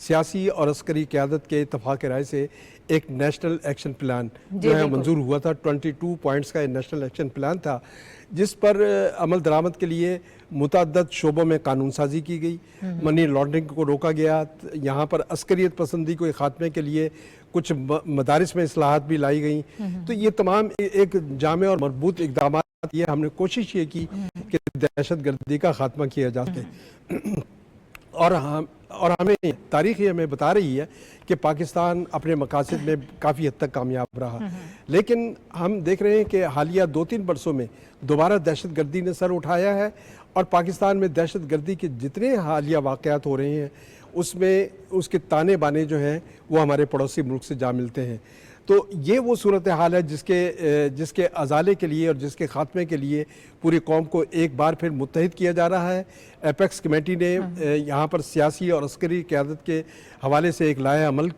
سیاسی اور عسکری قیادت کے اتفاق رائے سے ایک نیشنل ایکشن پلان جو ہے منظور ہوا تھا. 22 پوائنٹس کا یہ نیشنل ایکشن پلان تھا جس پر عمل درآمد کے لیے متعدد شعبوں میں قانون سازی کی گئی, منی لانڈرنگ کو روکا گیا, یہاں پر عسکریت پسندی کو خاتمے کے لیے کچھ مدارس میں اصلاحات بھی لائی گئیں. تو یہ تمام ایک جامع اور مربوط اقدامات, یہ ہم نے کوشش یہ کی کہ دہشت گردی کا خاتمہ کیا جا سکے. اور ہمیں تاریخ یہ ہمیں بتا رہی ہے کہ پاکستان اپنے مقاصد میں کافی حد تک کامیاب رہا, لیکن ہم دیکھ رہے ہیں کہ حالیہ 2-3 برسوں میں دوبارہ دہشت گردی نے سر اٹھایا ہے, اور پاکستان میں دہشت گردی کے جتنے حالیہ واقعات ہو رہے ہیں اس میں اس کے تانے بانے جو ہیں وہ ہمارے پڑوسی ملک سے جا ملتے ہیں. تو یہ وہ صورتحال ہے جس کے ازالے کے لیے اور جس کے خاتمے کے لیے پوری قوم کو ایک بار پھر متحد کیا جا رہا ہے. ایپیکس کمیٹی نے یہاں پر سیاسی اور عسکری قیادت کے حوالے سے ایک لائحہ عمل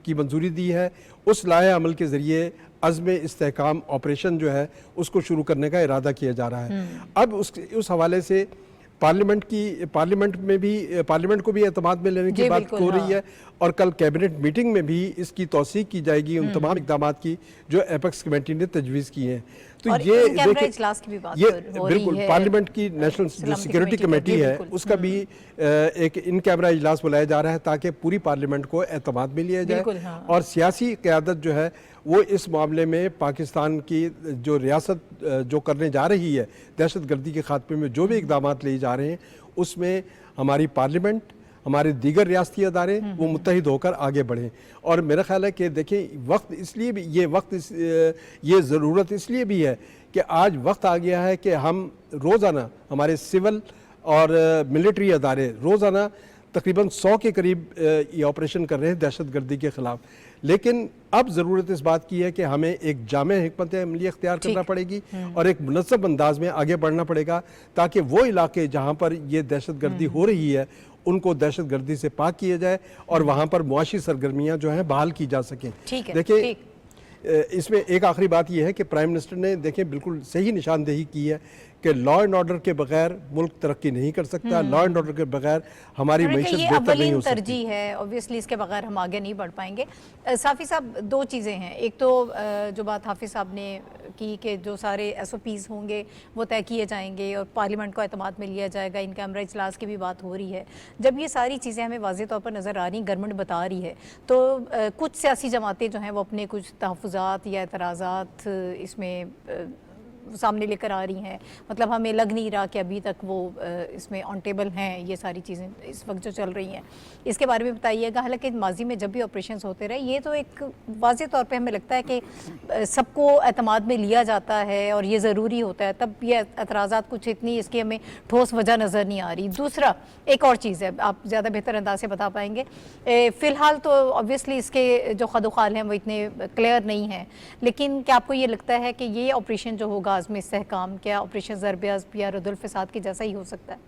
کی منظوری دی ہے. اس لائحہ عمل کے ذریعے عزم استحکام آپریشن جو ہے اس کو شروع کرنے کا ارادہ کیا جا رہا ہے. اب اس حوالے سے پارلیمنٹ کو بھی اعتماد میں لینے کی بات ہو رہی ہے, اور کل کیبنٹ میٹنگ میں بھی اس کی توثیق کی جائے گی ان تمام اقدامات کی جو ایپیکس کمیٹی نے تجویز کی ہیں. تو یہ بالکل پارلیمنٹ کی نیشنل جو سیکیورٹی کمیٹی ہے اس کا بھی ایک ان کیمرہ اجلاس بلایا جا رہا ہے تاکہ پوری پارلیمنٹ کو اعتماد میں لیا جائے, اور سیاسی قیادت جو ہے وہ اس معاملے میں پاکستان کی جو ریاست جو کرنے جا رہی ہے دہشت گردی کے خاتمے میں جو بھی اقدامات لیے جا رہے ہیں اس میں ہماری پارلیمنٹ, ہمارے دیگر ریاستی ادارے وہ متحد ہو کر آگے بڑھیں. اور میرا خیال ہے کہ دیکھیں یہ ضرورت اس لیے بھی ہے کہ آج وقت آ گیا ہے کہ ہم روزانہ ہمارے سول اور ملٹری ادارے روزانہ تقریباً 100 کے قریب یہ آپریشن کر رہے ہیں دہشت گردی کے خلاف, لیکن اب ضرورت اس بات کی ہے کہ ہمیں ایک جامع حکمت عملی اختیار کرنا پڑے گی اور ایک منظم انداز میں آگے بڑھنا پڑے گا تاکہ وہ علاقے جہاں پر یہ دہشت گردی ہو رہی ہے ان کو دہشت گردی سے پاک کیا جائے اور وہاں پر معاشی سرگرمیاں جو ہیں بحال کی جا سکیں. دیکھیں اس میں ایک آخری بات یہ ہے کہ پرائم منسٹر نے دیکھیں بالکل صحیح نشاندہی کی ہے کہ لا اینڈ آرڈر کے بغیر ملک ترقی نہیں کر سکتا, لا اینڈ آرڈر کے بغیر ہماری معیشت بہتر نہیں ہو سکتی. یہ ترجیح ہے, اوبویسلی اس کے بغیر ہم آگے نہیں بڑھ پائیں گے. صافی صاحب 2 چیزیں ہیں, ایک تو جو بات حافظ صاحب نے کی کہ جو سارے SOPs ہوں گے وہ طے کیے جائیں گے اور پارلیمنٹ کو اعتماد میں لیا جائے گا, ان کیمرہ اجلاس کی بھی بات ہو رہی ہے. جب یہ ساری چیزیں ہمیں واضح طور پر نظر آ رہی ہیں, گورنمنٹ بتا رہی ہے, تو کچھ سیاسی جماعتیں جو ہیں وہ اپنے کچھ تحفظات یا اعتراضات اس میں سامنے لے کر آ رہی ہیں. مطلب ہمیں لگ نہیں رہا کہ ابھی تک وہ اس میں آن ٹیبل ہیں یہ ساری چیزیں اس وقت جو چل رہی ہیں. اس کے بارے میں بتائیے گا. حالانکہ ماضی میں جب بھی آپریشنز ہوتے رہے یہ تو ایک واضح طور پہ ہمیں لگتا ہے کہ سب کو اعتماد میں لیا جاتا ہے اور یہ ضروری ہوتا ہے, تب یہ اعتراضات کچھ اتنی اس کی ہمیں ٹھوس وجہ نظر نہیں آ رہی. دوسرا ایک اور چیز ہے, آپ زیادہ بہتر انداز سے بتا پائیں گے. فی الحال تو اوبویسلی اس کے جو خد و خال ہیں وہ اتنے کلیئر نہیں ہیں, لیکن کیا آپ کو یہ لگتا ہے کہ یہ آپریشن جو ہوگا عزم استحکام, کیا آپریشن ضرب عضب یا رد الفساد کے جیسا ہی ہو سکتا ہے؟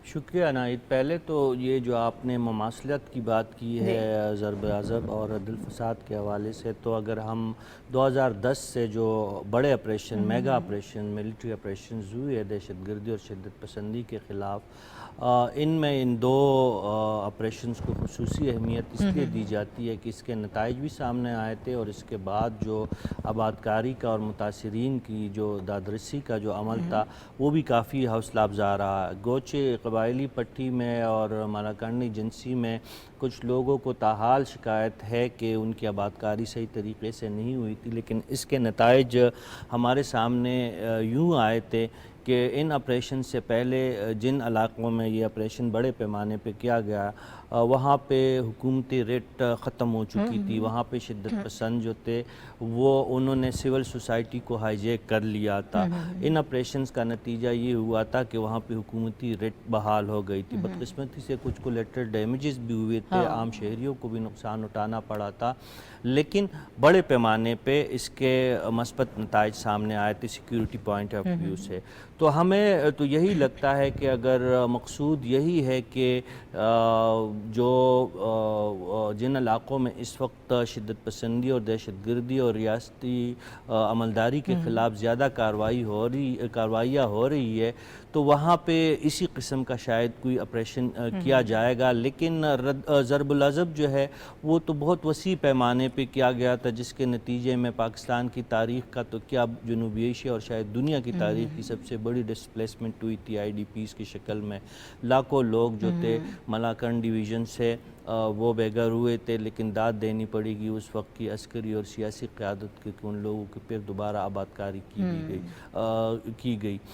شکریہ عنایت. پہلے تو یہ جو آپ نے مماثلت کی بات کی ہے ضرب عضب اور رد الفساد کے حوالے سے, تو اگر ہم 2010 سے جو بڑے operation mega operation military operations ہوئے دہشت گردی اور شدت پسندی کے خلاف, ان میں ان 2 آپریشنز کو خصوصی اہمیت اس لیے دی جاتی ہے کہ اس کے نتائج بھی سامنے آئے تھے اور اس کے بعد جو آبادکاری کا اور متاثرین کی جو دادرسی کا جو عمل تھا وہ بھی کافی حوصلہ افزا رہا. گوچے قبائلی پٹی میں اور مالاکنڈ ایجنسی میں کچھ لوگوں کو تاحال شکایت ہے کہ ان کی آبادکاری صحیح طریقے سے نہیں ہوئی تھی, لیکن اس کے نتائج ہمارے سامنے یوں آئے تھے کہ ان آپریشن سے پہلے جن علاقوں میں یہ آپریشن بڑے پیمانے پہ کیا گیا وہاں پہ حکومتی ریٹ ختم ہو چکی تھی, وہاں پہ شدت پسند جو تھے وہ انہوں نے سول سوسائٹی کو ہائی جیک کر لیا تھا. ان آپریشنز کا نتیجہ یہ ہوا تھا کہ وہاں پہ حکومتی ریٹ بحال ہو گئی تھی. بدقسمتی سے کچھ کولیٹرل ڈیمیجز بھی ہوئے تھے, عام شہریوں کو بھی نقصان اٹھانا پڑا تھا, لیکن بڑے پیمانے پہ اس کے مثبت نتائج سامنے آئے تھے سیکیورٹی پوائنٹ آف ویو سے. تو ہمیں تو یہی لگتا ہے کہ اگر مقصود یہی ہے کہ جو جن علاقوں میں اس وقت شدت پسندی اور دہشت گردی اور ریاستی عملداری کے خلاف زیادہ کارروائیاں ہو رہی ہے تو وہاں پہ اسی قسم کا شاید کوئی آپریشن کیا جائے گا، لیکن ضرب العضب جو ہے وہ تو بہت وسیع پیمانے پہ کیا گیا تھا، جس کے نتیجے میں پاکستان کی تاریخ کا تو کیا جنوبی ایشیا اور شاید دنیا کی تاریخ کی سب سے بڑی ڈسپلیسمنٹ ہوئی تھی آئی ڈی پیز کی شکل میں۔ لاکھوں لوگ جو تھے ملاکنڈ ڈویژن سے وہ بے گھر ہوئے تھے، لیکن داد دینی پڑے گی اس وقت کی عسکری اور سیاسی قیادت کی کہ ان لوگوں کی پھر دوبارہ آباد کاری کی گئی۔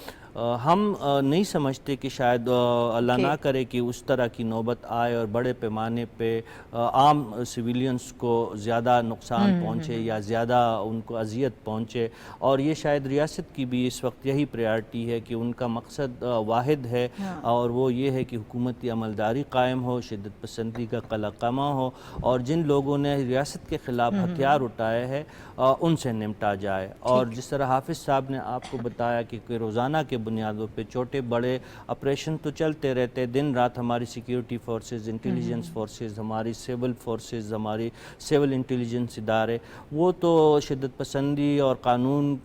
ہم نہیں سمجھتے کہ شاید اللہ نہ کرے کہ اس طرح کی نوبت آئے اور بڑے پیمانے پہ عام سویلینز کو زیادہ نقصان پہنچے یا زیادہ ان کو اذیت پہنچے، اور یہ شاید ریاست کی بھی اس وقت یہی پریارٹی ہے کہ ان کا مقصد واحد ہے اور وہ یہ ہے کہ حکومتی عملداری قائم ہو، شدت پسندی کا قلقمہ ہو، اور جن لوگوں نے ریاست کے خلاف ہتھیار اٹھائے ہیں ان سے نمٹا جائے۔ اور جس طرح حافظ صاحب نے آپ کو بتایا کہ روزانہ کے بنیادوں پہ چھوٹے بڑے آپریشن تو چلتے رہتے، دن رات ہماری سیکیورٹی فورسز، انٹیلیجنس فورسز، ہماری سول فورسز، ہماری سول انٹیلیجنس ادارے، وہ تو شدت پسندی اور قانون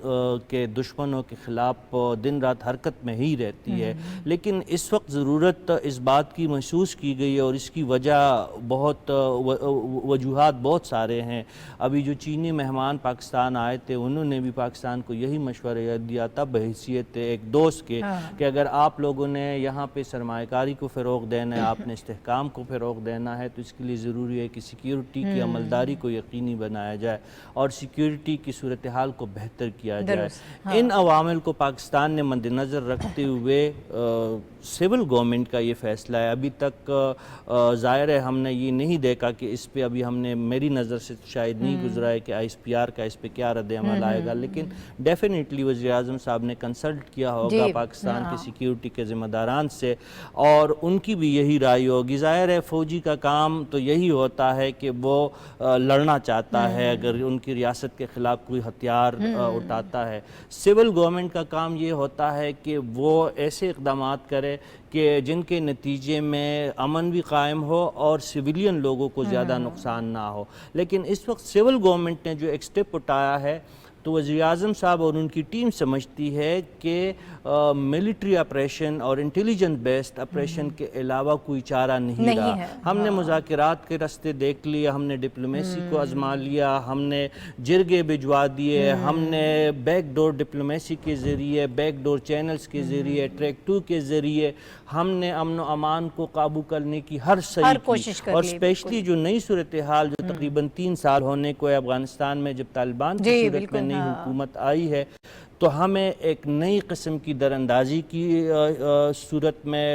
کے دشمنوں کے خلاف دن رات حرکت میں ہی رہتی ہے۔ لیکن اس وقت ضرورت اس بات کی محسوس کی گئی ہے اور اس کی وجہ بہت وجوہات بہت سارے ہیں۔ ابھی جو چینی مہمان پاکستان آئے تھے انہوں نے بھی پاکستان کو یہی مشورہ دیا تھا بحیثیت ایک دوست کے کہ اگر آپ لوگوں نے یہاں پہ سرمایہ کاری کو فروغ دینا ہے، آپ نے استحکام کو فروغ دینا ہے، تو اس کے لیے ضروری ہے کہ سیکیورٹی کی عملداری کو یقینی بنایا جائے اور سیکیورٹی کی صورتحال کو بہتر کیا جائے۔ ان عوامل کو پاکستان نے مد نظر رکھتے ہوئے سول گورنمنٹ کا یہ فیصلہ ہے۔ ابھی تک ظاہر ہے ہم نے یہ نہیں دیکھا کہ اس پہ ابھی ہم نے میری نظر سے شاید نہیں گزرا ہے کہ آئی ایس پی آر کا اس پہ کیا رد عمل آئے گا، لیکن ڈیفینیٹلی وزیر اعظم صاحب نے کنسلٹ کیا ہوگا پاکستان کی سیکیورٹی کے ذمہ داران سے اور ان کی بھی یہی رائے ہوگی۔ ظاہر ہے فوجی کا کام تو یہی ہوتا ہے کہ وہ لڑنا چاہتا ہے اگر ان کی ریاست کے خلاف کوئی ہتھیار اٹھاتا ہے۔ سول گورنمنٹ کا کام یہ ہوتا ہے کہ وہ ایسے اقدامات کرے کہ جن کے نتیجے میں امن بھی قائم ہو اور سویلین لوگوں کو زیادہ نقصان نہ ہو۔ لیکن اس وقت سول گورنمنٹ نے جو ایک سٹیپ اٹھایا ہے تو وزیر اعظم صاحب اور ان کی ٹیم سمجھتی ہے کہ ملٹری آپریشن اور انٹیلیجنس بیسڈ آپریشن کے علاوہ کوئی چارہ نہیں رہا۔ ہم نے مذاکرات کے راستے دیکھ لیے، ہم نے ڈپلومیسی کو آزما لیا، ہم نے جرگے بھجوا دیے، ہم نے بیک ڈور ڈپلومیسی کے ذریعے، بیک ڈور چینلز کے ذریعے، ٹریک 2 کے ذریعے ہم نے امن و امان کو قابو کرنے کی ہر کوشش کی، اور اسپیشلی جو نئی صورتحال جو تقریباً 3 سال ہونے کو ہے افغانستان میں جب طالبان کی صورت میں نئی حکومت آئی ہے تو ہمیں ایک نئی قسم کی دراندازی کی صورت میں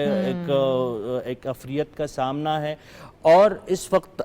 ایک افریت کا سامنا ہے، اور اس وقت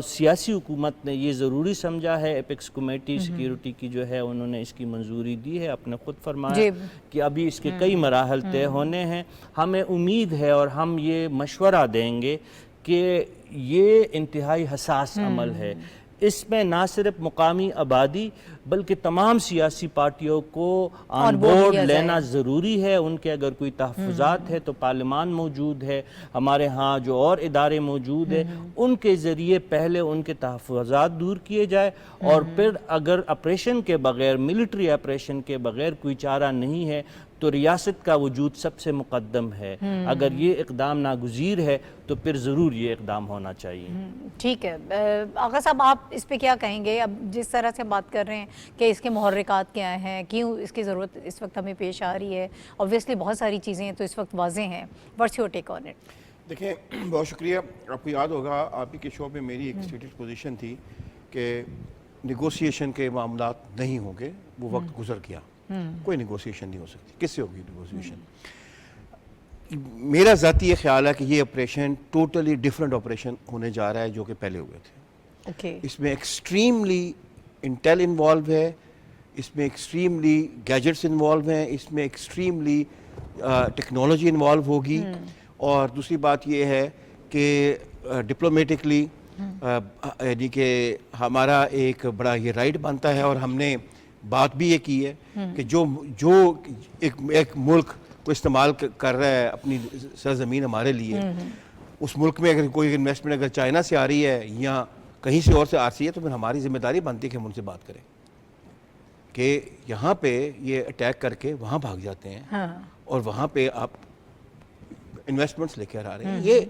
سیاسی حکومت نے یہ ضروری سمجھا ہے، ایپیکس کمیٹی سیکیورٹی کی جو ہے انہوں نے اس کی منظوری دی ہے، اپنے خود فرمایا کہ ابھی اس کے کئی مراحل طے ہونے ہیں۔ ہمیں امید ہے اور ہم یہ مشورہ دیں گے کہ یہ انتہائی حساس عمل ہے، اس میں نہ صرف مقامی آبادی بلکہ تمام سیاسی پارٹیوں کو آن بورڈ لینا ضروری ہے۔ ان کے اگر کوئی تحفظات ہے تو پارلیمان موجود ہے، ہمارے ہاں جو اور ادارے موجود ہیں ان کے ذریعے پہلے ان کے تحفظات دور کیے جائے، اور پھر اگر آپریشن کے بغیر، ملٹری آپریشن کے بغیر کوئی چارہ نہیں ہے تو ریاست کا وجود سب سے مقدم ہے۔ اگر یہ اقدام ناگزیر ہے تو پھر ضرور یہ اقدام ہونا چاہیے۔ ٹھیک ہے آغا صاحب، آپ اس پہ کیا کہیں گے؟ اب جس طرح سے بات کر رہے ہیں کہ اس کے محرکات کیا ہیں، کیوں اس کی ضرورت اس وقت ہمیں پیش آ رہی ہے، obviously بہت ساری چیزیں ہیں تو اس وقت واضح ہیں، what's your take on it؟ دیکھیں بہت شکریہ۔ آپ کو یاد ہوگا آپ ہی کے شو میں میری ایک اسٹیٹڈ پوزیشن تھی کہ نیگوسیشن کے معاملات نہیں ہوں گے، وہ وقت گزر گیا، کوئی نیگوسیشن نہیں ہو سکتی، کس سے ہوگی نیگوسیشن؟ میرا ذاتی یہ خیال ہے کہ یہ آپریشن ٹوٹلی ڈیفرنٹ آپریشن ہونے جا رہا ہے جو کہ پہلے ہوئے تھے۔ اس میں ایکسٹریملی انٹیل انوالو ہے، اس میں ایکسٹریملی گیجٹس انوالو ہیں، اس میں ایکسٹریملی ٹیکنالوجی انوالو ہوگی، اور دوسری بات یہ ہے کہ ڈپلومیٹکلی یعنی کہ ہمارا ایک بڑا یہ رائٹ بنتا ہے، اور ہم نے بات بھی یہ کی ہے کہ جو ایک ملک کو استعمال کر رہا ہے اپنی سرزمین ہمارے لیے، اس ملک میں اگر کوئی انویسٹمنٹ اگر چائنا سے آ رہی ہے یا کہیں سے اور سے آ رہی ہے تو پھر ہماری ذمہ داری بنتی ہے کہ ہم ان سے بات کریں کہ یہاں پہ یہ اٹیک کر کے وہاں بھاگ جاتے ہیں اور وہاں پہ آپ انویسٹمنٹس لے کے آ رہے ہیں.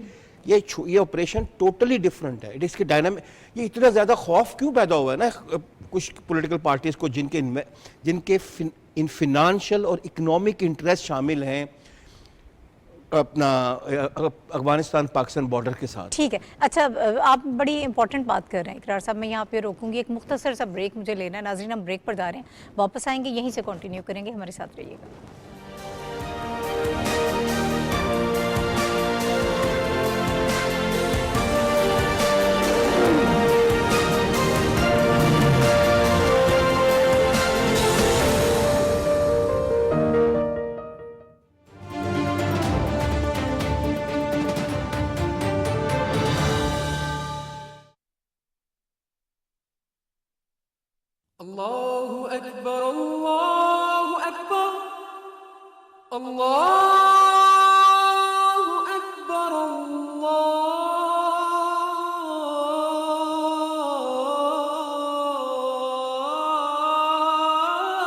یہ آپریشن ٹوٹلی ڈفرنٹ ہے. اس کے ڈائنامک یہ اتنا زیادہ خوف کیوں پیدا ہوا ہے نا کچھ پولیٹیکل پارٹیز کو جن کے فنانشل اور اکنامک انٹرسٹ شامل ہیں اپنا افغانستان پاکستان بارڈر کے ساتھ. ٹھیک ہے. اچھا آپ بڑی امپورٹنٹ بات کر رہے ہیں اقرار صاحب, میں یہاں پہ روکوں گی, ایک مختصر سا بریک مجھے لینا ہے. ناظرین ہم بریک پر جا رہے ہیں, واپس آئیں گے یہیں سے کنٹینیو کریں گے, ہمارے ساتھ رہیے گا. الله أكبر الله أكبر الله أكبر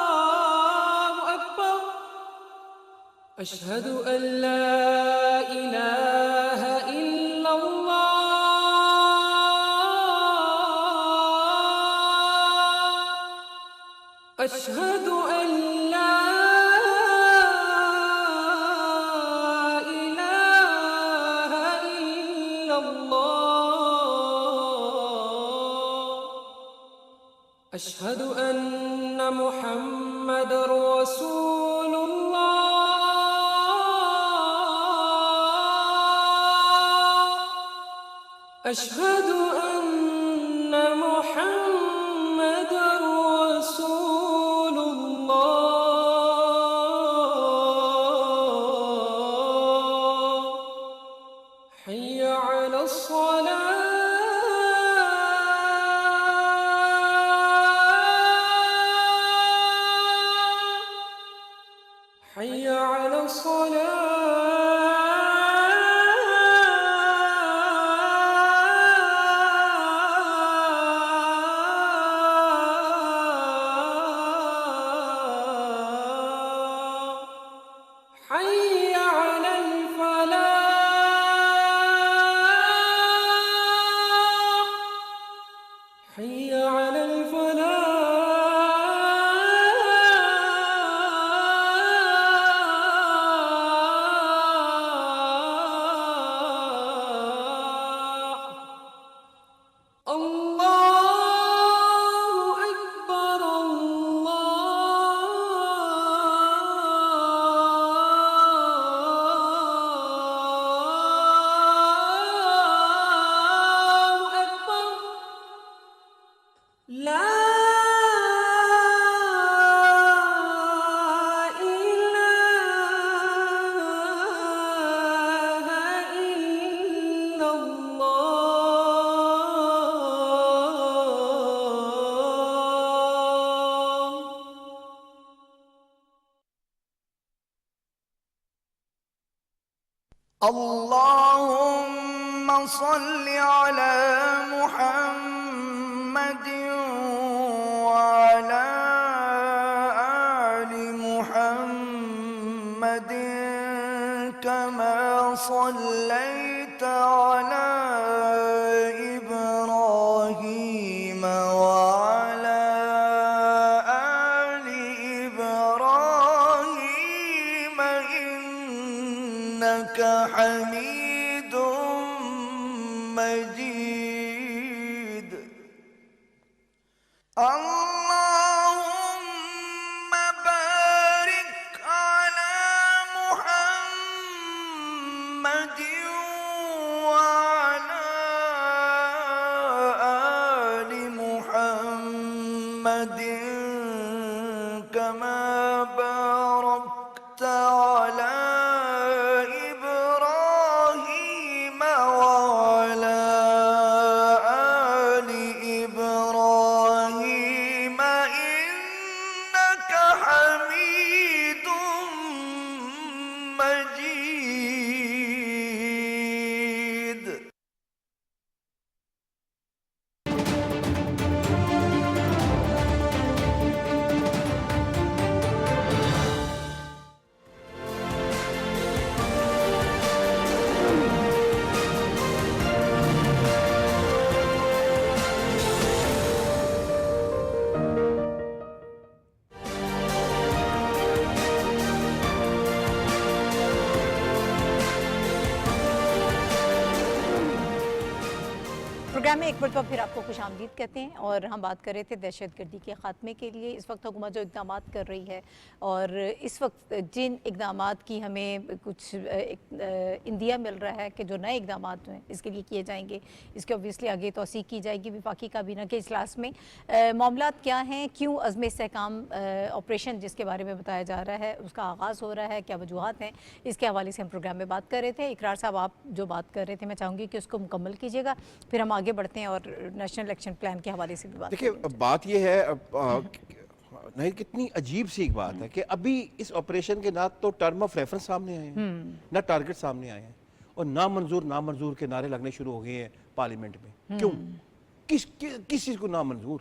الله أكبر أشهد أن لا إله إلا الله أشهد أن لا إله إلا الله أشهد أن محمد رسول الله أشهد أن محمد رسول الله حي على الصلاة حي على الصلاة حي على الفلاح حي على الفلاح الله أكبر الله أكبر لا إله إلا الله اللهم صل على محمد وعلى آل محمد كما صليت على إبراهيم وعلى آل إبراهيم إنك حميد مجيد اللهم بارك على محمد وعلى آل محمد كما باركت على إبراهيم وعلى آل إبراهيم إنك حميد مجيد پروگرام میں ایک مرتبہ پھر آپ کو خوش آمدید کہتے ہیں اور ہم بات کر رہے تھے دہشت گردی کے خاتمے کے لیے. اس وقت حکومت جو اقدامات کر رہی ہے اور اس وقت جن اقدامات کی ہمیں کچھ اندیا مل رہا ہے کہ جو نئے اقدامات ہیں اس کے لیے کیے جائیں گے, اس کے اوبویسلی آگے توثیق کی جائے گی وفاقی کابینہ کے اجلاس میں. معاملات کیا ہیں, کیوں عزم استحکام آپریشن جس کے بارے میں بتایا جا رہا ہے اس کا آغاز ہو رہا ہے, کیا وجوہات ہیں, اس کے حوالے سے ہم پروگرام میں بات کر رہے تھے. اقرار صاحب آپ جو بات کر رہے تھے میں چاہوں گی کہ اس کو مکمل کیجیے گا, پھر ہم آگے بڑھتے ہیں اور نیشنل الیکشن پلان کے حوالے سے بھی بات دیکھیں بات یہ ہے نہیں کتنی عجیب سی ایک بات ہے کہ ابھی اس آپریشن کے نہ تو ٹرم آف ریفرنس سامنے آئے ہیں نہ ٹارگٹ سامنے آئے ہیں اور نامنظور کے نعرے لگنے شروع ہو گئے ہیں پارلیمنٹ میں. کیوں, کس چیز کو نامنظور؟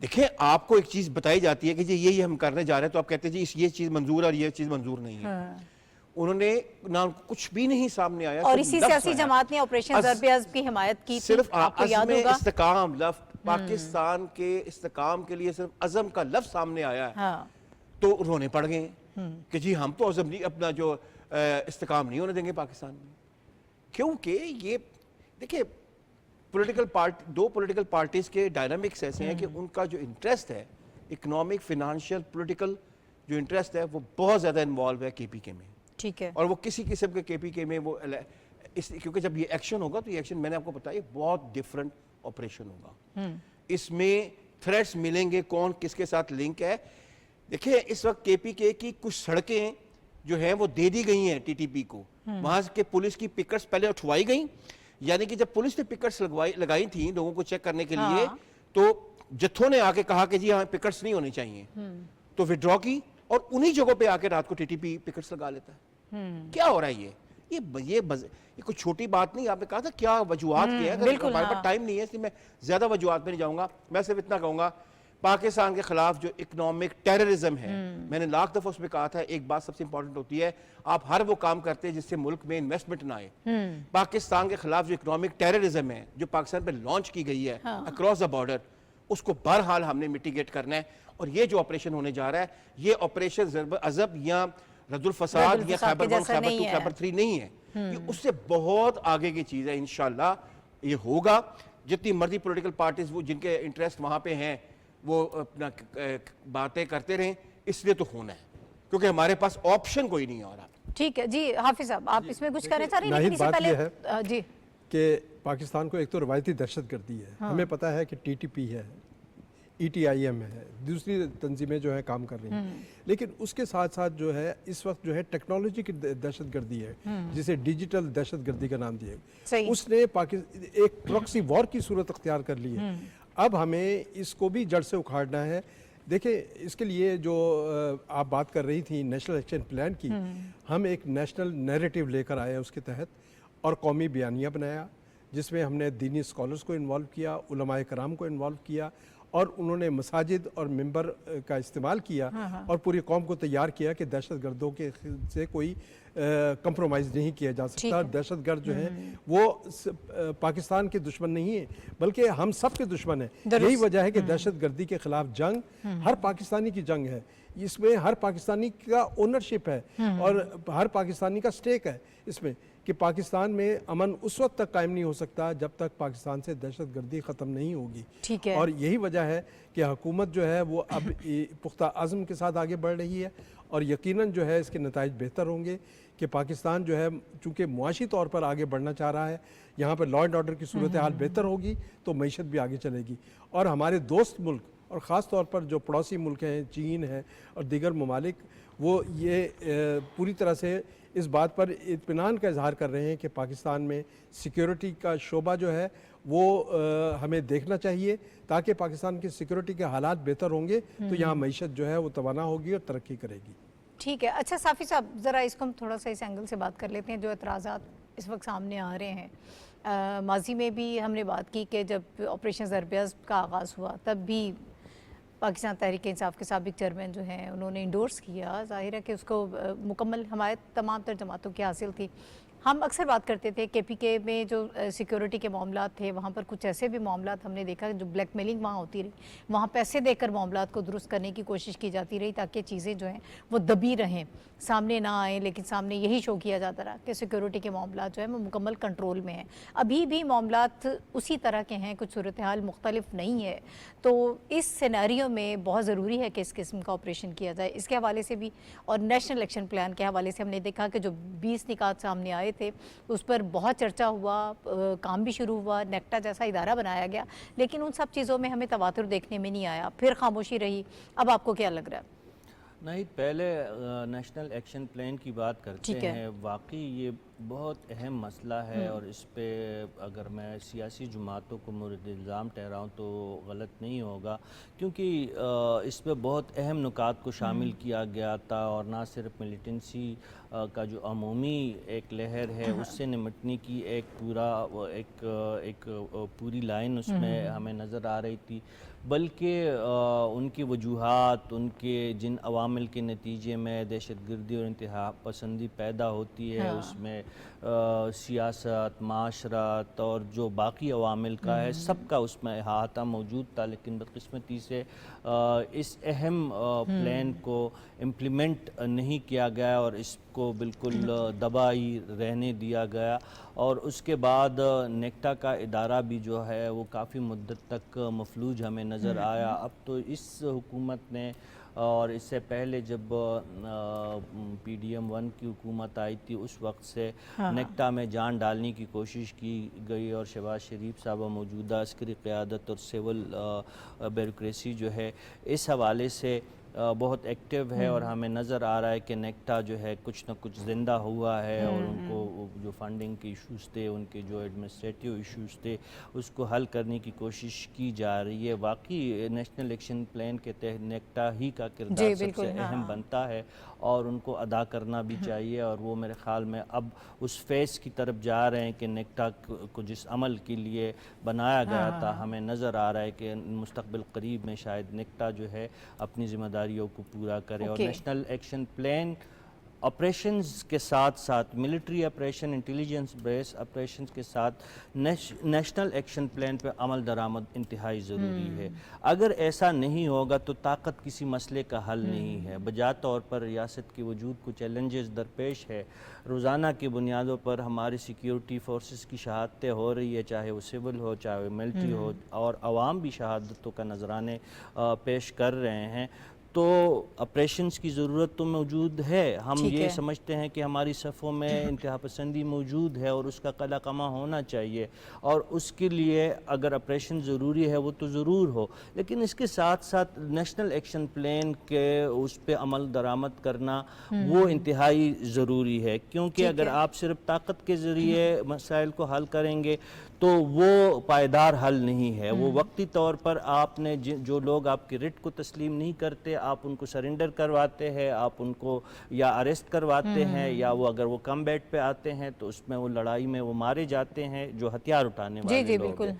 دیکھیں آپ کو ایک چیز بتائی جاتی ہے کہ جی یہ ہم کرنے جا رہے ہیں تو آپ کہتے ہیں جی یہ چیز منظور ہے اور یہ چیز منظور نہیں ہے. انہوں نے نہ کچھ بھی نہیں سامنے آیا اور اسی سیاسی جماعت نے آپریشن ضرب عضب کی حمایت کی تھی. صرف آپ کو یاد ہوگا استحکام لفظ پاکستان کے استحکام کے لیے صرف عزم کا لفظ سامنے آیا ہے تو رونے پڑ گئے کہ جی ہم تو عزم نہیں, اپنا جو استحکام نہیں ہونے دیں گے پاکستان میں. کیونکہ یہ دیکھیں دو پولیٹیکل پارٹیز کے ڈائنامکس ایسے ہیں کہ ان کا جو انٹرسٹ ہے اکنامک فائنانشیل پولیٹیکل جو انٹرسٹ ہے وہ بہت زیادہ انوالو ہے کے پی کے میں. ٹھیک ہے, اور وہ کسی قسم کے کے پی کے میں وہ کیونکہ جب یہ ایکشن ہوگا تو یہ ایکشن میں نے آپ کو بتایا بہت ڈیفرنٹ آپریشن ہوگا. اس میں تھریٹس ملیں گے, کون کس کے ساتھ لنک ہے. دیکھیں اس وقت کے پی کے کی کچھ سڑکیں جو ہیں وہ دے دی گئی ہیں ٹی ٹی پی کو, وہاں کے پولیس کی پکٹس پہلے اٹھوائی گئیں, یعنی کہ جب پولیس نے پکٹس لگائی تھیں لوگوں کو چیک کرنے کے لیے تو جتھوں نے آ کے کہا کہ جی ہاں پکٹس نہیں ہونے چاہیے تو وڈرا کی اور انہی جگہوں پہ آ کے رات کو ٹی ٹی پی پکٹس لگا لیتا ہے. کیا ہو رہا ہے یہ کوئی چھوٹی بات نہیں. آپ نے کہا تھا کیا وجوہات کیا ہے, ہمارے پاس ٹائم نہیں ہے اس لیے میں زیادہ وجوہات میں نہیں جاؤں گا. میں صرف اتنا کہوں گا پاکستان کے خلاف جو اکنامک ٹیررزم ہے, میں نے لاکھ دفعہ اس میں کہا تھا ایک بات سب سے امپورٹنٹ ہوتی ہے آپ ہر وہ کام کرتے ہیں جس سے ملک میں انویسٹمنٹ نہ آئے. پاکستان کے خلاف جو اکنامک ٹیررزم ہے جو پاکستان پہ لانچ کی گئی ہے اکراس دا بارڈر, اس کو بہرحال ہم نے میٹیگیٹ کرنا ہے. اور یہ جو آپریشن ہونے جا رہا ہے یہ آپریشن ضرب عضب یا رد الفساد یا خیبر 1 خیبر 2 خیبر 3 نہیں ہے, یہ اس سے بہت آگے کی چیز ہے. انشاءاللہ یہ ہوگا. جتنی مرضی پولیٹیکل پارٹیز وہ جن کے انٹرسٹ وہاں پہ ہیں وہ اپنا باتیں کرتے رہیں, اس لیے تو ہونا ہے کیونکہ ہمارے پاس آپشن کوئی نہیں آ رہا. ٹھیک ہے جی حافظ صاحب آپ اس میں کچھ کہنا چاہ رہے ہیں, لیکن اس سے پہلے جی کہ پاکستان کو ایک تو روایتی دہشت گردی ہے, ہمیں پتہ ہے کہ ٹی ٹی پی ہے, ای ٹی آئی ایم ہے, دوسری تنظیمیں جو ہیں کام کر رہی ہیں, لیکن اس کے ساتھ ساتھ جو ہے اس وقت جو ہے ٹیکنالوجی کی دہشت گردی ہے جسے ڈیجیٹل دہشت گردی کا نام دیا ہے, اس نے ایک پراکسی وار کی صورت اختیار کر لی ہے. اب ہمیں اس کو بھی جڑ سے اکھاڑنا ہے. دیکھیں اس کے لیے جو آپ بات کر رہی تھی نیشنل ایکشن پلان کی, ہم ایک نیشنل نیریٹو لے کر آئے اس کے تحت اور قومی بیانیہ بنایا جس میں ہم نے دینی اسکالرس کو انوالو کیا, علماء کرام کو انوالو کیا اور انہوں نے مساجد اور ممبر کا استعمال کیا اور پوری قوم کو تیار کیا کہ دہشت گردوں کے سے کوئی کمپرومائز نہیں کیا جا سکتا. دہشت گرد جو ہیں وہ پاکستان کے دشمن نہیں ہیں بلکہ ہم سب کے دشمن ہیں. یہی وجہ ہے کہ دہشت گردی کے خلاف جنگ ہر پاکستانی کی جنگ ہے, اس میں ہر پاکستانی کا اونرشپ ہے اور ہر پاکستانی کا سٹیک ہے اس میں کہ پاکستان میں امن اس وقت تک قائم نہیں ہو سکتا جب تک پاکستان سے دہشت گردی ختم نہیں ہوگی. اور یہی وجہ ہے کہ حکومت جو ہے وہ اب پختہ عزم کے ساتھ آگے بڑھ رہی ہے اور یقیناً جو ہے اس کے نتائج بہتر ہوں گے کہ پاکستان جو ہے چونکہ معاشی طور پر آگے بڑھنا چاہ رہا ہے, یہاں پر لا اینڈ آرڈر کی صورتحال بہتر ہوگی تو معیشت بھی آگے چلے گی. اور ہمارے دوست ملک اور خاص طور پر جو پڑوسی ملک ہیں چین ہے اور دیگر ممالک, وہ یہ پوری طرح سے اس بات پر اطمینان کا اظہار کر رہے ہیں کہ پاکستان میں سیکیورٹی کا شعبہ جو ہے وہ ہمیں دیکھنا چاہیے تاکہ پاکستان کی سیکیورٹی کے حالات بہتر ہوں گے تو یہاں معیشت جو ہے وہ توانا ہوگی اور ترقی کرے گی. ٹھیک ہے. اچھا صافی صاحب ذرا اس کو ہم تھوڑا سا اس اینگل سے بات کر لیتے ہیں جو اعتراضات اس وقت سامنے آ رہے ہیں. ماضی میں بھی ہم نے بات کی کہ جب آپریشن ضرب عضب کا آغاز ہوا تب بھی پاکستان تحریک انصاف کے سابق چیئرمین جو ہیں انہوں نے انڈورس کیا. ظاہر ہے کہ اس کو مکمل حمایت تمام تر جماعتوں کی حاصل تھی. ہم اکثر بات کرتے تھے کے پی کے میں جو سیکیورٹی کے معاملات تھے وہاں پر کچھ ایسے بھی معاملات ہم نے دیکھا جو بلیک میلنگ وہاں ہوتی رہی, وہاں پیسے دے کر معاملات کو درست کرنے کی کوشش کی جاتی رہی تاکہ چیزیں جو ہیں وہ دبی رہیں, سامنے نہ آئیں, لیکن سامنے یہی شو کیا جاتا رہا کہ سیکیورٹی کے معاملات جو ہیں وہ مکمل کنٹرول میں ہیں. ابھی بھی معاملات اسی طرح کے ہیں, کچھ صورتحال مختلف نہیں ہے. تو اس سینیریو میں بہت ضروری ہے کہ اس قسم کا آپریشن کیا جائے. اس کے حوالے سے بھی اور نیشنل ایکشن پلان کے حوالے سے ہم نے دیکھا کہ جو 20 نکات سامنے آئے تھے اس پر بہت چرچا ہوا, کام بھی شروع ہوا, نیکٹا جیسا ادارہ بنایا گیا, لیکن ان سب چیزوں میں ہمیں تواتر دیکھنے میں نہیں آیا, پھر خاموشی رہی. اب آپ کو کیا لگ رہا ہے؟ نہیں, پہلے نیشنل ایکشن پلان کی بات کرتے ہیں. واقعی یہ بہت اہم مسئلہ ہے اور اس پہ اگر میں سیاسی جماعتوں کو مورد الزام ٹھہراؤں تو غلط نہیں ہوگا, کیونکہ اس پہ بہت اہم نکات کو شامل کیا گیا تھا اور نہ صرف ملیٹنسی کا جو عمومی ایک لہر ہے اس سے نمٹنے کی ایک پوری لائن اس میں ہمیں نظر آ رہی تھی, بلکہ ان کی وجوہات, ان کے جن عوامل کے نتیجے میں دہشت گردی اور انتہا پسندی پیدا ہوتی ہے اس میں سیاست, معاشرت اور جو باقی عوامل کا ہے سب کا اس میں احاطہ موجود تھا. لیکن بدقسمتی سے اس اہم پلان کو امپلیمنٹ نہیں کیا گیا اور اس کو بالکل دبائی رہنے دیا گیا, اور اس کے بعد نیکٹا کا ادارہ بھی جو ہے وہ کافی مدت تک مفلوج ہمیں نظر آیا. اب تو اس حکومت نے اور اس سے پہلے جب پی ڈی ایم 1 کی حکومت آئی تھی اس وقت سے نیکٹا میں جان ڈالنے کی کوشش کی گئی, اور شہباز شریف صاحبہ موجودہ عسکری قیادت اور سول بیوروکریسی جو ہے اس حوالے سے بہت ایکٹیو ہے, اور ہمیں نظر آ رہا ہے کہ نیکٹا جو ہے کچھ نہ کچھ زندہ ہوا ہے, اور ان کو جو فنڈنگ کے ایشوز تھے, ان کے جو ایڈمنسٹریٹیو ایشوز تھے اس کو حل کرنے کی کوشش کی جا رہی ہے. واقعی نیشنل ایکشن پلان کے تحت نیکٹا ہی کا کردار سب سے اہم بنتا ہے اور ان کو ادا کرنا بھی چاہیے, اور وہ میرے خیال میں اب اس فیز کی طرف جا رہے ہیں کہ نیکٹا کو جس عمل کے لیے بنایا گیا تھا ہمیں نظر آ رہا ہے کہ مستقبل قریب میں شاید نیکٹا جو ہے اپنی ذمہ داریوں کو پورا کرے. اور نیشنل ایکشن پلان آپریشنز کے ساتھ ساتھ ملٹری آپریشن, انٹیلیجنس بیس آپریشنز کے ساتھ نیشنل ایکشن پلان پہ عمل درآمد انتہائی ضروری ہے. اگر ایسا نہیں ہوگا تو طاقت کسی مسئلے کا حل نہیں ہے. بجا طور پر ریاست کے وجود کو چیلنجز درپیش ہے. روزانہ کی بنیادوں پر ہماری سیکیورٹی فورسز کی شہادتیں ہو رہی ہے, چاہے وہ سول ہو چاہے وہ ملٹری ہو, اور عوام بھی شہادتوں کا نذرانے پیش کر رہے ہیں. تو آپریشنز کی ضرورت تو موجود ہے. ہم یہ سمجھتے ہیں کہ ہماری صفوں میں انتہا پسندی موجود ہے اور اس کا قلع کما ہونا چاہیے, اور اس کے لیے اگر آپریشن ضروری ہے وہ تو ضرور ہو, لیکن اس کے ساتھ ساتھ نیشنل ایکشن پلان کے اس پہ عمل درآمد کرنا وہ انتہائی ضروری ہے, کیونکہ اگر آپ صرف طاقت کے ذریعے مسائل کو حل کریں گے تو وہ پائیدار حل نہیں ہے. وہ وقتی طور پر آپ نے جو لوگ آپ کی رٹ کو تسلیم نہیں کرتے آپ ان کو سرنڈر کرواتے ہیں, آپ ان کو یا اریسٹ کرواتے ہیں, یا وہ اگر وہ کم بیٹ پہ آتے ہیں تو اس میں وہ لڑائی میں وہ مارے جاتے ہیں جو ہتھیار اٹھانے والے لوگ ہیں.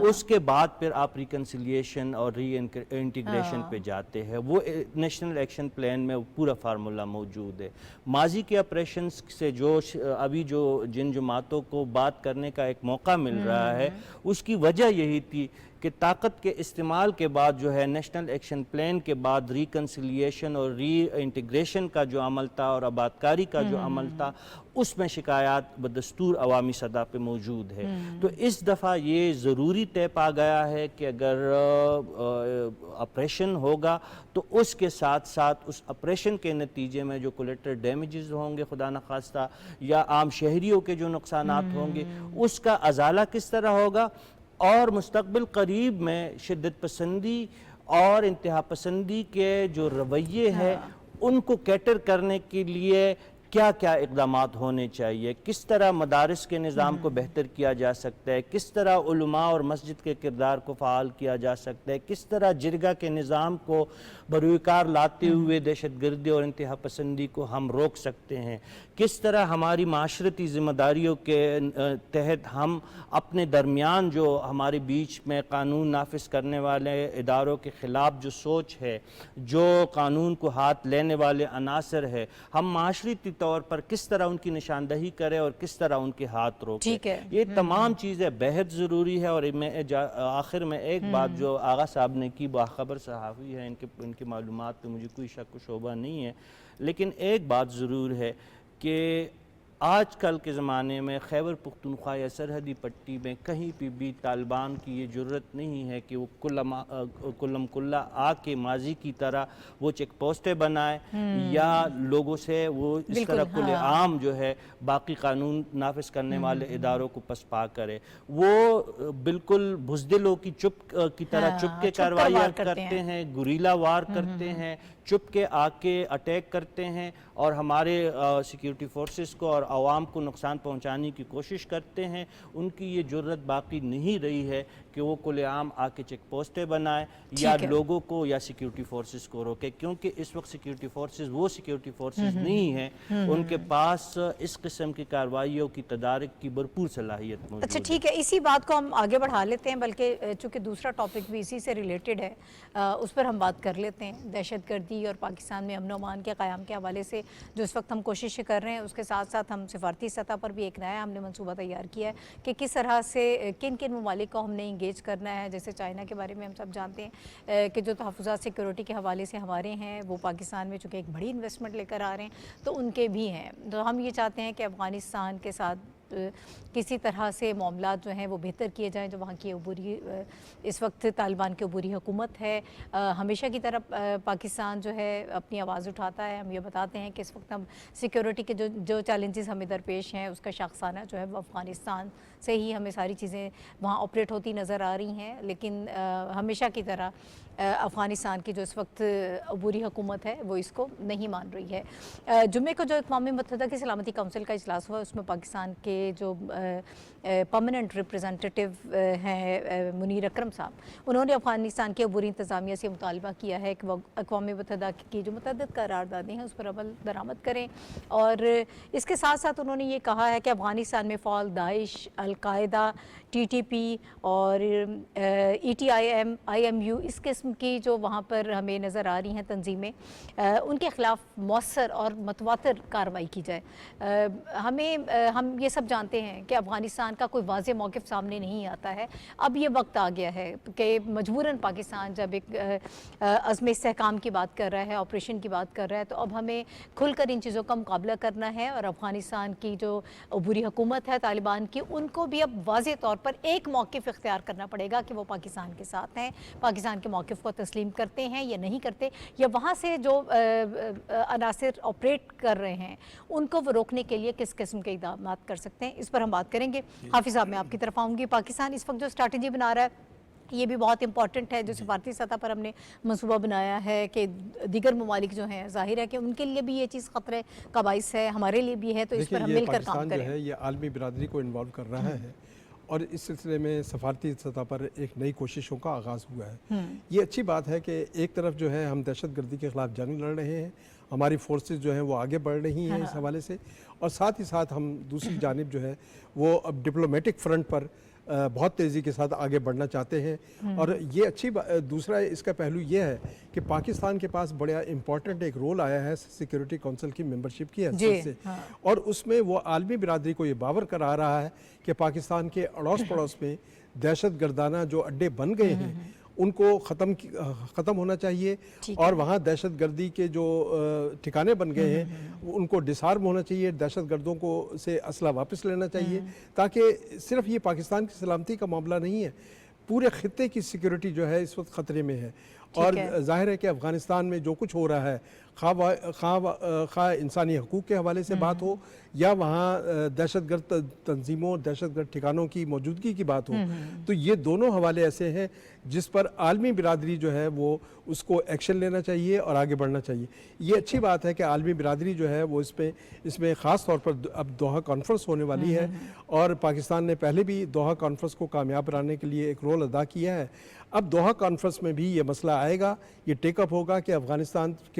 اس کے بعد پھر آپ ریکنسیلیشن اور ری انٹیگریشن پہ جاتے ہیں. وہ نیشنل ایکشن پلان میں پورا فارمولا موجود ہے. ماضی کے آپریشنز سے جو ابھی جو جن جماعتوں کو بات کرنے کا ایک موقع مل رہا ہے اس کی وجہ یہی تھی کہ طاقت کے استعمال کے بعد جو ہے نیشنل ایکشن پلان کے بعد ریکنسیلیشن اور ری انٹیگریشن کا جو عمل تھا اور آبادکاری کا جو عمل تھا اس میں شکایات بدستور عوامی سطح پہ موجود ہے. تو اس دفعہ یہ ضروری طے پا گیا ہے کہ اگر آپریشن ہوگا تو اس کے ساتھ ساتھ اس آپریشن کے نتیجے میں جو کولیٹرل ڈیمیجز ہوں گے خدا نخواستہ یا عام شہریوں کے جو نقصانات ہوں گے اس کا ازالہ کس طرح ہوگا, اور مستقبل قریب میں شدت پسندی اور انتہا پسندی کے جو رویے ہیں ان کو کیٹر کرنے کے لیے کیا کیا اقدامات ہونے چاہیے, کس طرح مدارس کے نظام کو بہتر کیا جا سکتا ہے, کس طرح علماء اور مسجد کے کردار کو فعال کیا جا سکتا ہے, کس طرح جرگہ کے نظام کو بروئے کار لاتے ہوئے دہشت گردی اور انتہا پسندی کو ہم روک سکتے ہیں, کس طرح ہماری معاشرتی ذمہ داریوں کے تحت ہم اپنے درمیان جو ہمارے بیچ میں قانون نافذ کرنے والے اداروں کے خلاف جو سوچ ہے, جو قانون کو ہاتھ لینے والے عناصر ہے, ہم معاشرتی طور پر کس طرح ان کی نشاندہی کرے اور کس طرح ان کے ہاتھ روکے. ٹھیک ہے. یہ تمام چیزیں بہت ضروری ہے. اور میں آخر میں ایک بات جو آغا صاحب نے کی، باخبر صحافی ہے، ان کی معلومات پہ مجھے کوئی شک و شبہ نہیں ہے، لیکن ایک بات ضرور ہے کہ آج کل کے زمانے میں خیبر پختونخوا یا سرحدی پٹی میں کہیں پہ بھی طالبان کی یہ جرت نہیں ہے کہ وہ کلم کلا آ کے ماضی کی طرح وہ چیک پوسٹیں بنائے یا لوگوں سے وہ اس طرح کھلے عام جو ہے باقی قانون نافذ کرنے والے اداروں کو پسپا کرے. وہ بالکل بزدلوں کی چپ کی طرح چپ کے کارروائیاں کرتے ہیں، گوریلا وار کرتے ہیں، چپ کے آ کے اٹیک کرتے ہیں اور ہمارے سیکیورٹی فورسز کو اور عوام کو نقصان پہنچانے کی کوشش کرتے ہیں. ان کی یہ جرت باقی نہیں رہی ہے کہ وہ کھلے عام آ کے چیک پوسٹیں بنائے یا لوگوں کو یا سیکیورٹی فورسز کو روکے، کیونکہ اس وقت سیکیورٹی فورسز وہ سیکیورٹی فورسز نہیں ہیں. ان کے پاس اس قسم کی کارروائیوں کی تدارک کی بھرپور صلاحیت موجود ہے. اچھا ٹھیک ہے، اسی بات کو ہم آگے بڑھا لیتے ہیں، بلکہ چونکہ دوسرا ٹاپک بھی اسی سے ریلیٹڈ ہے، اس پر ہم بات کر لیتے ہیں. دہشت گردی اور پاکستان میں امن و امان کے قیام کے حوالے سے جو اس وقت ہم کوششیں کر رہے ہیں، اس کے ساتھ ساتھ ہم سفارتی سطح پر بھی ایک نیا ہم نے منصوبہ تیار کیا ہے کہ کس طرح سے کن کن ممالک کو ہم نے انگیج کرنا ہے. جیسے چائنا کے بارے میں ہم سب جانتے ہیں کہ جو تحفظات سیکیورٹی کے حوالے سے ہمارے ہیں، وہ پاکستان میں چونکہ ایک بڑی انویسٹمنٹ لے کر آ رہے ہیں، تو ان کے بھی ہیں. تو ہم یہ چاہتے ہیں کہ افغانستان کے ساتھ کسی طرح سے معاملات جو ہیں وہ بہتر کیے جائیں. جو وہاں کی عبوری اس وقت طالبان کی عبوری حکومت ہے، ہمیشہ کی طرح پاکستان جو ہے اپنی آواز اٹھاتا ہے. ہم یہ بتاتے ہیں کہ اس وقت ہم سیکیورٹی کے جو چیلنجز ہمیں درپیش ہیں، اس کا شاخسانہ جو ہے وہ افغانستان سے ہی ہمیں ساری چیزیں وہاں آپریٹ ہوتی نظر آ رہی ہیں. لیکن ہمیشہ کی طرح افغانستان کی جو اس وقت عبوری حکومت ہے وہ اس کو نہیں مان رہی ہے. جمعے کو جو اقوام متحدہ کی سلامتی کونسل کا اجلاس ہوا، اس میں پاکستان کے جو پرماننٹ ریپرزنٹیٹیو ہیں منیر اکرم صاحب، انہوں نے افغانستان کی عبوری انتظامیہ سے مطالبہ کیا ہے کہ وہ اقوام متحدہ کی جو متعدد قراردادیں ہیں اس پر عمل درآمد کریں. اور اس کے ساتھ ساتھ انہوں نے یہ کہا ہے کہ افغانستان میں فعال داعش، القاعدہ، ٹی ٹی پی اور ای ٹی آئی ایم یو اس قسم کی جو وہاں پر ہمیں نظر آ رہی ہیں تنظیمیں، ان کے خلاف مؤثر اور متواتر کارروائی کی جائے. ہم یہ سب جانتے ہیں کہ افغانستان کا کوئی واضح موقف سامنے نہیں آتا ہے. اب یہ وقت آ گیا ہے کہ مجبوراً پاکستان جب ایک عزم استحکام کی بات کر رہا ہے، آپریشن کی بات کر رہا ہے، تو اب ہمیں کھل کر ان چیزوں کا مقابلہ کرنا ہے. اور افغانستان کی جو عبوری حکومت ہے طالبان کی، ان کو بھی اب واضح طور پر ایک موقف اختیار کرنا پڑے گا کہ وہ پاکستان کے ساتھ ہیں، پاکستان کے موقف کو تسلیم کرتے ہیں یا نہیں کرتے، یا وہاں سے جو عناصر آپریٹ کر رہے ہیں ان کو وہ روکنے کے لیے کس قسم کے اقدامات کر سکتے ہیں. اس پر ہم بات کریں گے. حافظ صاحب میں آپ کی طرف آؤں گی. پاکستان اس وقت جو اسٹریٹجی بنا رہا ہے یہ بھی بہت امپورٹنٹ ہے، جو سفارتی سطح پر ہم نے منصوبہ بنایا ہے کہ دیگر ممالک جو ہیں، ظاہر ہے کہ ان کے لیے بھی یہ چیز خطرے کا باعث ہے، ہمارے لیے بھی ہے، تو اس پر ہم مل کر کام کریں. جو ہے یہ عالمی برادری کو انوالو کر رہا ہے اور اس سلسلے میں سفارتی سطح پر ایک نئی کوششوں کا آغاز ہوا ہے. یہ اچھی بات ہے کہ ایک طرف جو ہے ہم دہشت گردی کے خلاف جنگ لڑ رہے ہیں، ہماری فورسز جو ہیں وہ آگے بڑھ رہی ہیں اس حوالے سے، اور ساتھ ہی ساتھ ہم دوسری جانب جو ہے وہ اب ڈپلومیٹک فرنٹ پر بہت تیزی کے ساتھ آگے بڑھنا چاہتے ہیں. اور یہ اچھی دوسرا اس کا پہلو یہ ہے کہ پاکستان کے پاس بڑا امپورٹنٹ ایک رول آیا ہے سیکیورٹی کونسل کی ممبرشپ کی حیثیت سے، اور اس میں وہ عالمی برادری کو یہ باور کرا رہا ہے کہ پاکستان کے اڑوس پڑوس میں دہشت گردانہ جو اڈے بن گئے ہیں ان کو ختم ہونا چاہیے، اور وہاں دہشت گردی کے جو ٹھکانے بن گئے ہیں ان کو ڈسارم ہونا چاہیے، دہشت گردوں کو سے اسلحہ واپس لینا چاہیے، تاکہ صرف یہ پاکستان کی سلامتی کا معاملہ نہیں ہے، پورے خطے کی سیکیورٹی جو ہے اس وقت خطرے میں ہے. اور ظاہر ہے کہ افغانستان میں جو کچھ ہو رہا ہے، خواہ انسانی حقوق کے حوالے سے بات ہو یا وہاں دہشت گرد تنظیموں، دہشت گرد ٹھکانوں کی موجودگی کی بات ہو، تو یہ دونوں حوالے ایسے ہیں جس پر عالمی برادری جو ہے وہ اس کو ایکشن لینا چاہیے اور آگے بڑھنا چاہیے. یہ اچھی بات ہے کہ عالمی برادری جو ہے وہ اس میں خاص طور پر اب دوحہ کانفرنس ہونے والی ہے، اور پاکستان نے پہلے بھی دوحہ کانفرنس کو کامیاب بنانے کے لیے ایک رول ادا کیا ہے. اب دوحہ کانفرنس میں بھی یہ مسئلہ آئے گا، یہ ٹیک اپ ہوگا کہ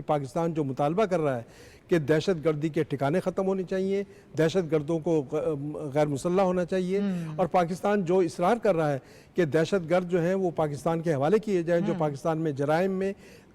پاکستان جو مطالبہ کر رہا ہے کہ دہشت گردی کے ٹھکانے ختم ہونے چاہیے، دہشت گردوں کو غیر مسلح ہونا چاہیے، اور پاکستان جو اصرار کر رہا ہے کہ دہشت گرد جو ہیں وہ پاکستان کے حوالے کیے جائیں، جو پاکستان میں جرائم میں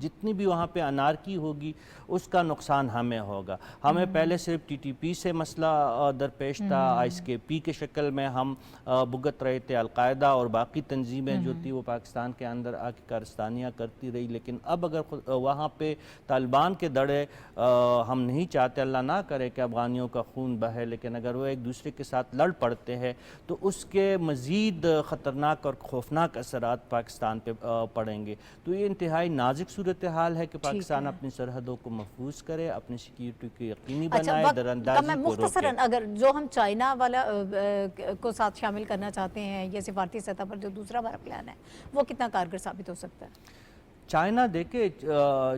جتنی بھی وہاں پہ انارکی ہوگی اس کا نقصان ہمیں ہوگا. ہمیں پہلے صرف ٹی ٹی پی سے مسئلہ درپیش تھا، آئی کے پی کے شکل میں ہم بھگت رہے تھے، القاعدہ اور باقی تنظیمیں جو تھی وہ پاکستان کے اندر آ کے کارستانیاں کرتی رہی. لیکن اب اگر وہاں پہ طالبان کے دڑے ہم نہیں چاہتے، اللہ نہ کرے کہ افغانیوں کا خون بہے، لیکن اگر وہ ایک دوسرے کے ساتھ لڑ پڑتے ہیں تو اس کے مزید خطرناک اور خوفناک اثرات پاکستان پہ پڑیں گے. تو یہ انتہائی نازک صورتحال ہے کہ پاکستان اپنی سرحدوں کو محفوظ کرے، اپنی سیکیورٹی کو یقینی بنائے، دراندازی کو روکے. مختصراً اگر جو ہم چائنا والا کو ساتھ شامل کرنا چاہتے ہیں یا سفارتی سطح پر جو دوسرا ہمارا پلان ہے وہ کتنا کارگر ثابت ہو سکتا ہے؟ چائنا دیکھیں،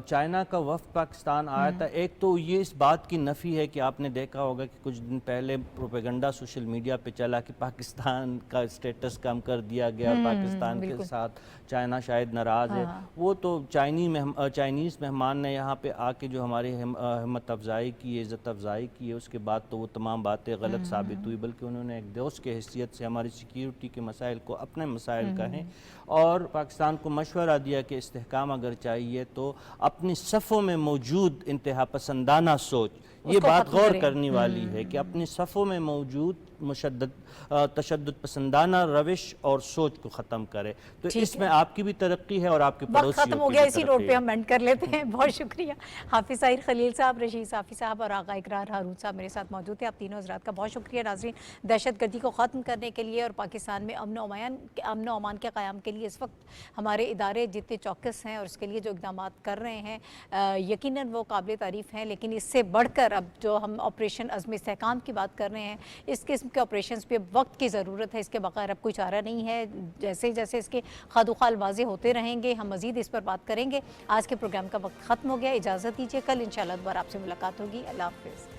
چائنا کا وفد پاکستان آیا تھا. ایک تو یہ اس بات کی نفی ہے کہ آپ نے دیکھا ہوگا کہ کچھ دن پہلے پروپیگنڈا سوشل میڈیا پہ چلا کہ پاکستان کا اسٹیٹس کم کر دیا گیا اور پاکستان کے ساتھ چائنا شاید ناراض ہے. وہ تو چائنیز مہمان نے یہاں پہ آ کے جو ہماری ہمت افزائی کی، عزت افزائی کی ہے، اس کے بعد تو وہ تمام باتیں غلط ثابت ہوئی، بلکہ انہوں نے ایک دوست کے حیثیت سے ہماری سیکیورٹی کے مسائل کو اپنے مسائل کہیں اور پاکستان کو مشورہ دیا کہ استحکام اگر چاہیے تو اپنی صفوں میں موجود انتہا پسندانہ سوچ، یہ بات غور کرنے والی ہے کہ اپنی صفوں میں موجود تشدد پسندانہ روش اور سوچ کو ختم کرے. تو اس میں آپ کی بھی ترقی ہے اور آپ کے پڑوسیوں کی بھی ترقی ہے. ختم ہو گیا، اسی نوٹ پہ ہم اینڈ کر لیتے ہیں. بہت شکریہ. حافظ طاہر خلیل صاحب، رشید صافی صاحب اور آغا اقرار ہارون صاحب میرے ساتھ موجود تھے. آپ تینوں حضرات کا بہت شکریہ. ناظرین، دہشت گردی کو ختم کرنے کے لیے اور پاکستان میں امن و امان کے قیام کے لیے اس وقت ہمارے ادارے جتنے چوکس ہیں اور اس کے لیے جو اقدامات کر رہے ہیں یقیناً وہ قابل تعریف ہیں. لیکن اس سے بڑھ کر اب جو ہم آپریشن عزم استحکام کی بات کر رہے ہیں، اس قسم کے آپریشنز پہ وقت کی ضرورت ہے. اس کے بغیر اب کوئی چارہ نہیں ہے. جیسے جیسے اس کے خاد و خال واضح ہوتے رہیں گے ہم مزید اس پر بات کریں گے. آج کے پروگرام کا وقت ختم ہو گیا. اجازت دیجیے، کل انشاءاللہ دوبارہ آپ سے ملاقات ہوگی. اللہ حافظ.